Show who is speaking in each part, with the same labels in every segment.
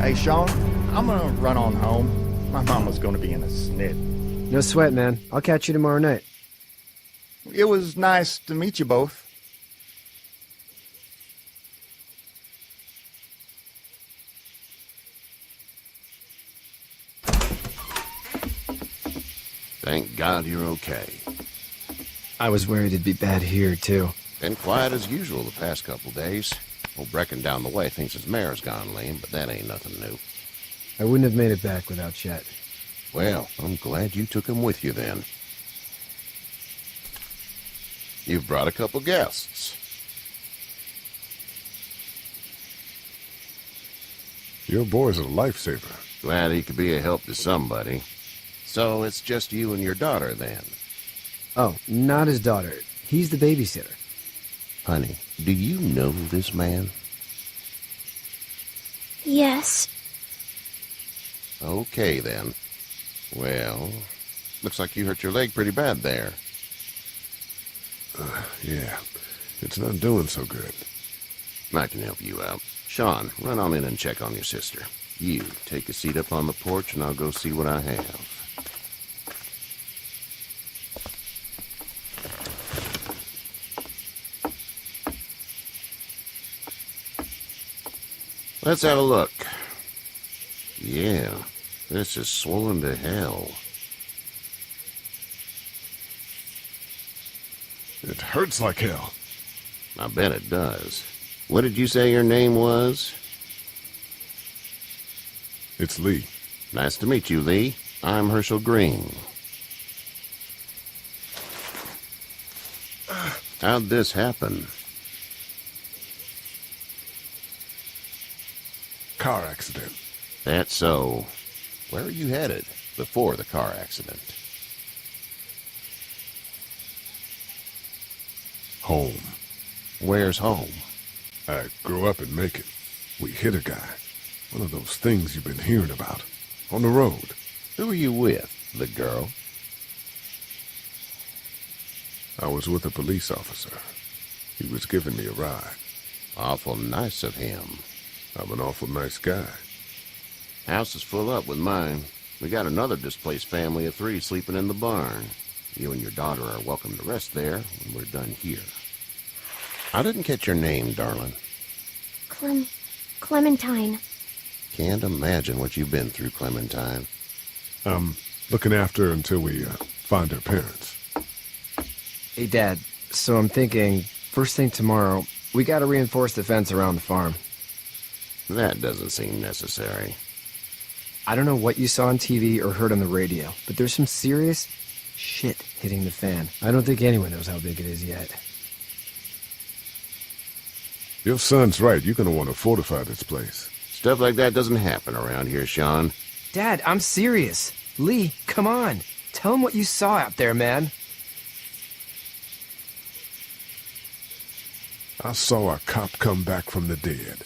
Speaker 1: Hey, Sean, I'm gonna run on home. My mama's gonna be in a snit.
Speaker 2: No sweat, man. I'll catch you tomorrow night.
Speaker 1: It was nice to meet you both.
Speaker 3: Thank God you're okay.
Speaker 2: I was worried it'd be bad here, too.
Speaker 3: Been quiet as usual the past couple days. Old Brecken down the way thinks his mare's gone lame, but that ain't nothing new.
Speaker 2: I wouldn't have made it back without Chet.
Speaker 3: Well, I'm glad you took him with you then. You've brought a couple guests.
Speaker 4: Your boy's a lifesaver.
Speaker 3: Glad he could be a help to somebody. So it's just you and your daughter then?
Speaker 2: Oh, not his daughter. He's the babysitter.
Speaker 3: Honey, do you know this man?
Speaker 5: Yes.
Speaker 3: Okay, then. Well, looks like you hurt your leg pretty bad there.
Speaker 4: Yeah, it's not doing so good.
Speaker 3: I can help you out. Sean, run on in and check on your sister. You, take a seat up on the porch and I'll go see what I have. Let's have a look. Yeah, this is swollen to hell.
Speaker 4: It hurts like hell.
Speaker 3: I bet it does. What did you say your name was?
Speaker 4: It's Lee.
Speaker 3: Nice to meet you, Lee. I'm Herschel Green. How'd this happen?
Speaker 4: Car accident.
Speaker 3: That's so. Where are you headed before the car accident?
Speaker 4: Home.
Speaker 3: Where's home?
Speaker 4: I grew up in Macon. We hit a guy. One of those things you've been hearing about. On the road.
Speaker 3: Who are you with? The girl?
Speaker 4: I was with a police officer. He was giving me a ride.
Speaker 3: Awful nice of him.
Speaker 4: I'm an awful nice guy.
Speaker 3: House is full up with mine. We got another displaced family of 3 sleeping in the barn. You and your daughter are welcome to rest there when we're done here. I didn't catch your name, darling.
Speaker 5: Clementine.
Speaker 3: Can't imagine what you've been through, Clementine.
Speaker 4: I'm looking after her until we find her parents.
Speaker 2: Hey, Dad. So I'm thinking, first thing tomorrow, we gotta reinforce the fence around the farm.
Speaker 3: That doesn't seem necessary.
Speaker 2: I don't know what you saw on TV or heard on the radio, but there's some serious shit hitting the fan. I don't think anyone knows how big it is yet.
Speaker 4: Your son's right. You're gonna want to fortify this place.
Speaker 3: Stuff like that doesn't happen around here, Sean.
Speaker 2: Dad, I'm serious. Lee, come on. Tell him what you saw out there, man.
Speaker 4: I saw a cop come back from the dead.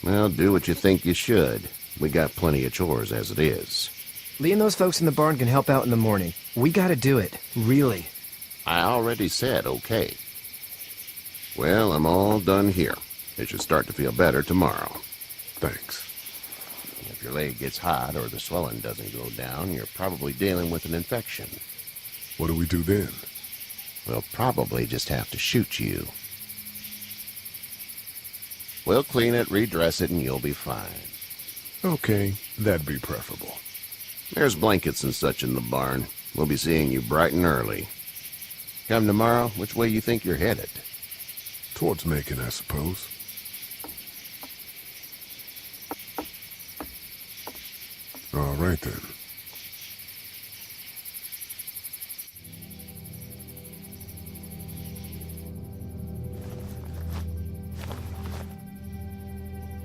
Speaker 3: Well, do what you think you should. We got plenty of chores as it is.
Speaker 2: Lee and those folks in the barn can help out in the morning. We gotta do it. Really.
Speaker 3: I already said okay. Well, I'm all done here. It should start to feel better tomorrow.
Speaker 4: Thanks.
Speaker 3: If your leg gets hot or the swelling doesn't go down, you're probably dealing with an infection.
Speaker 4: What do we do then?
Speaker 3: We'll probably just have to shoot you. We'll clean it, redress it, and you'll be fine.
Speaker 4: Okay, that'd be preferable.
Speaker 3: There's blankets and such in the barn. We'll be seeing you bright and early. Come tomorrow, which way you think you're headed?
Speaker 4: Towards Macon, I suppose. All right, then.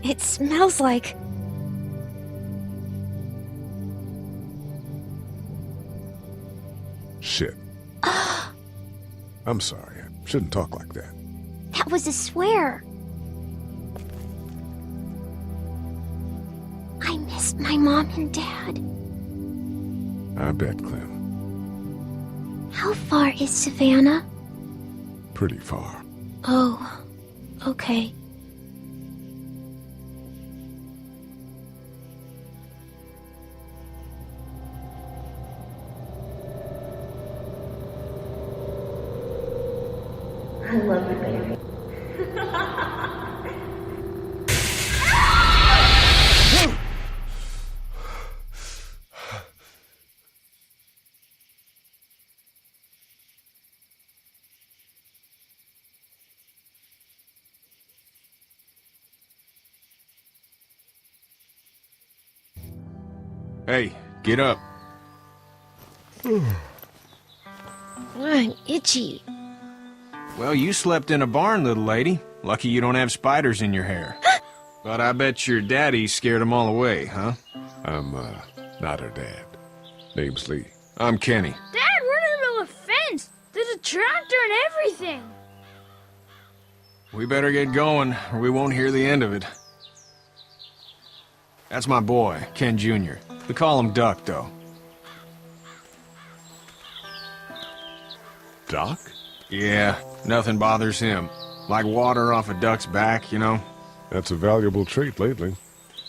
Speaker 5: It smells like...
Speaker 4: Shit. I'm sorry. I shouldn't talk like that.
Speaker 5: That was a swear. I missed my mom and dad.
Speaker 4: I bet, Clem.
Speaker 5: How far is Savannah?
Speaker 4: Pretty far.
Speaker 5: Oh, okay.
Speaker 6: love you, baby.
Speaker 7: Hey, get up.
Speaker 5: I'm itchy.
Speaker 7: Well, you slept in a barn, little lady. Lucky you don't have spiders in your hair. But I bet your daddy scared them all away, huh?
Speaker 4: I'm, not her dad. Name's Lee.
Speaker 7: I'm Kenny.
Speaker 8: Dad, we're in the middle of a fence. There's a tractor and everything.
Speaker 7: We better get going, or we won't hear the end of it. That's my boy, Ken Jr. We call him Duck, though.
Speaker 4: Doc?
Speaker 7: Yeah, nothing bothers him. Like water off a duck's back, you know?
Speaker 4: That's a valuable trait lately.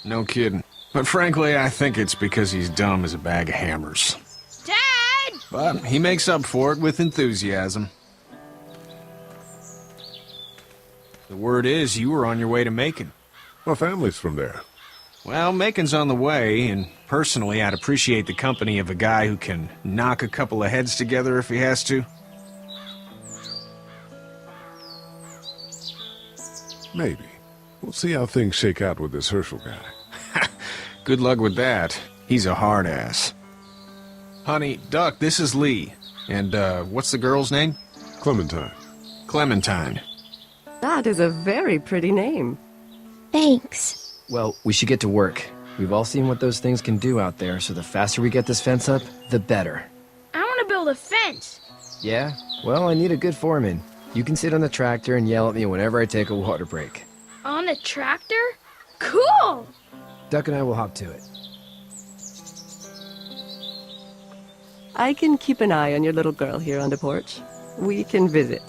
Speaker 7: No kidding. But frankly, I think it's because he's dumb as a bag of hammers.
Speaker 8: Dad!
Speaker 7: But he makes up for it with enthusiasm. The word is you were on your way to Macon.
Speaker 4: My family's from there.
Speaker 7: Well, Macon's on the way, and personally, I'd appreciate the company of a guy who can knock a couple of heads together if he has to.
Speaker 4: Maybe. We'll see how things shake out with this Herschel guy.
Speaker 7: Good luck with that. He's a hard ass. Honey, Duck, this is Lee. And, what's the girl's name?
Speaker 4: Clementine.
Speaker 7: Clementine.
Speaker 9: That is a very pretty name.
Speaker 5: Thanks.
Speaker 2: Well, we should get to work. We've all seen what those things can do out there, so the faster we get this fence up, the better.
Speaker 8: I want to build a fence.
Speaker 2: Yeah? Well, I need a good foreman. You can sit on the tractor and yell at me whenever I take a water break.
Speaker 8: On the tractor? Cool!
Speaker 2: Duck and I will hop to it.
Speaker 9: I can keep an eye on your little girl here on the porch. We can visit.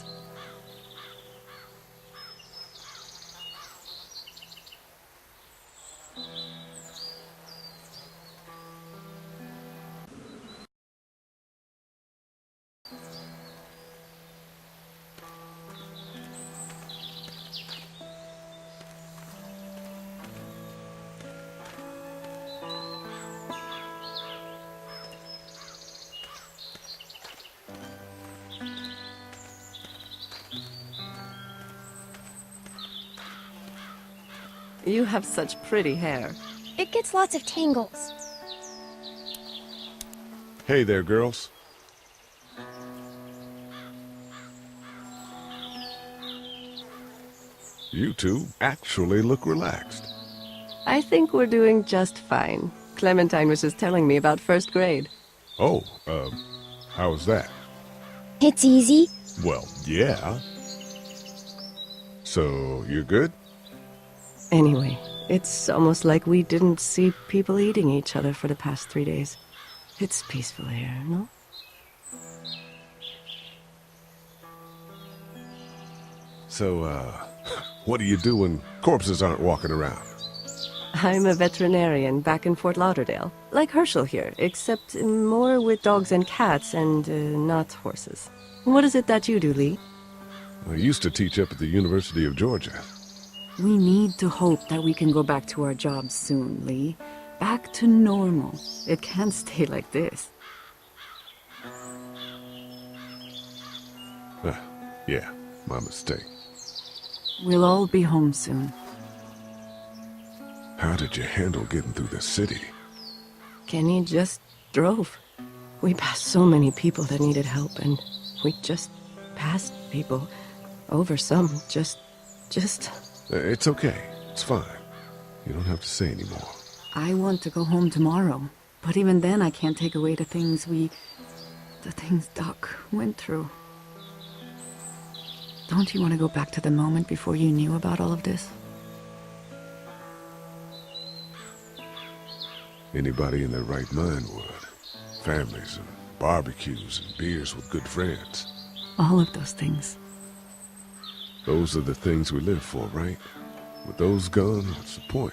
Speaker 9: You have such pretty hair.
Speaker 5: It gets lots of tangles.
Speaker 4: Hey there, girls. You two actually look relaxed.
Speaker 9: I think we're doing just fine. Clementine was just telling me about first grade.
Speaker 4: Oh, how was that?
Speaker 5: It's easy.
Speaker 4: Well, yeah. So, you're good?
Speaker 9: Anyway, it's almost like we didn't see people eating each other for the past 3 days. It's peaceful here, no?
Speaker 4: So, what do you do when corpses aren't walking around?
Speaker 9: I'm a veterinarian back in Fort Lauderdale. Like Herschel here, except more with dogs and cats and not horses. What is it that you do, Lee?
Speaker 4: I used to teach up at the University of Georgia.
Speaker 10: We need to hope that we can go back to our jobs soon, Lee. Back to normal. It can't stay like this.
Speaker 4: Yeah, my mistake.
Speaker 10: We'll all be home soon.
Speaker 4: How did you handle getting through the city?
Speaker 9: Kenny just drove. We passed so many people that needed help, and we just passed people. Over some, just...
Speaker 4: It's okay. It's fine. You don't have to say anymore.
Speaker 10: I want to go home tomorrow. But even then, I can't take away the things Doc went through. Don't you want to go back to the moment before you knew about all of this?
Speaker 4: Anybody in their right mind would. Families and barbecues and beers with good friends.
Speaker 10: All of those things.
Speaker 4: Those are the things we live for, right? With those gone, what's the point?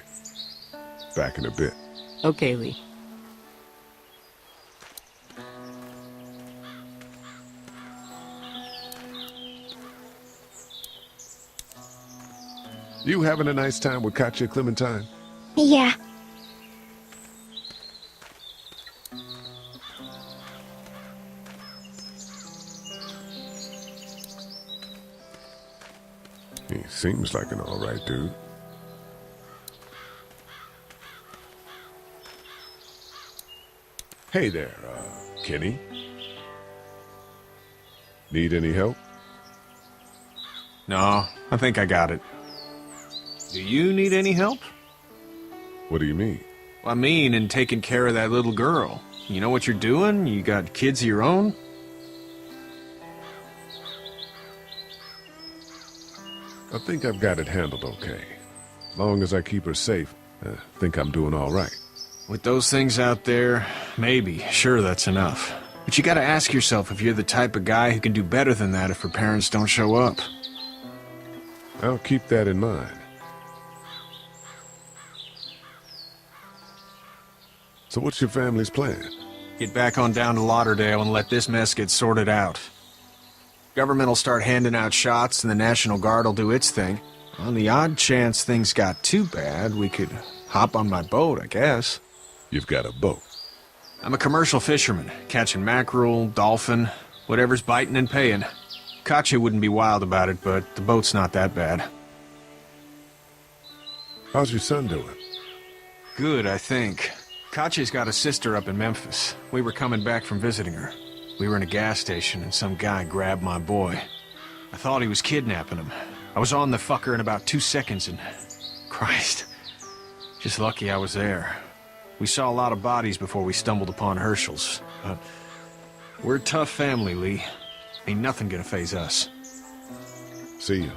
Speaker 4: Back in a bit.
Speaker 9: Okay, Lee.
Speaker 4: You having a nice time with Katya, Clementine?
Speaker 5: Yeah.
Speaker 4: He seems like an all right dude. Hey there, Kenny. Need any help?
Speaker 7: No, I think I got it. Do you need any help?
Speaker 4: What do you mean?
Speaker 7: I mean, in taking care of that little girl. You know what you're doing? You got kids of your own?
Speaker 4: I think I've got it handled okay. Long as I keep her safe, I think I'm doing all right.
Speaker 7: With those things out there, maybe. Sure, that's enough. But you gotta ask yourself if you're the type of guy who can do better than that if her parents don't show up.
Speaker 4: I'll keep that in mind. So what's your family's plan?
Speaker 7: Get back on down to Lauderdale and let this mess get sorted out. Government will start handing out shots and the National Guard will do its thing. On the odd chance things got too bad, we could hop on my boat, I guess.
Speaker 4: You've got a boat.
Speaker 7: I'm a commercial fisherman, catching mackerel, dolphin, whatever's biting and paying. Katya wouldn't be wild about it, but the boat's not that bad.
Speaker 4: How's your son doing?
Speaker 7: Good, I think. Katya's got a sister up in Memphis. We were coming back from visiting her. We were in a gas station and some guy grabbed my boy. I thought he was kidnapping him. I was on the fucker in about 2 seconds and... Christ. Just lucky I was there. We saw a lot of bodies before we stumbled upon Hershel's. But we're a tough family, Lee. Ain't nothing gonna faze us.
Speaker 4: See you.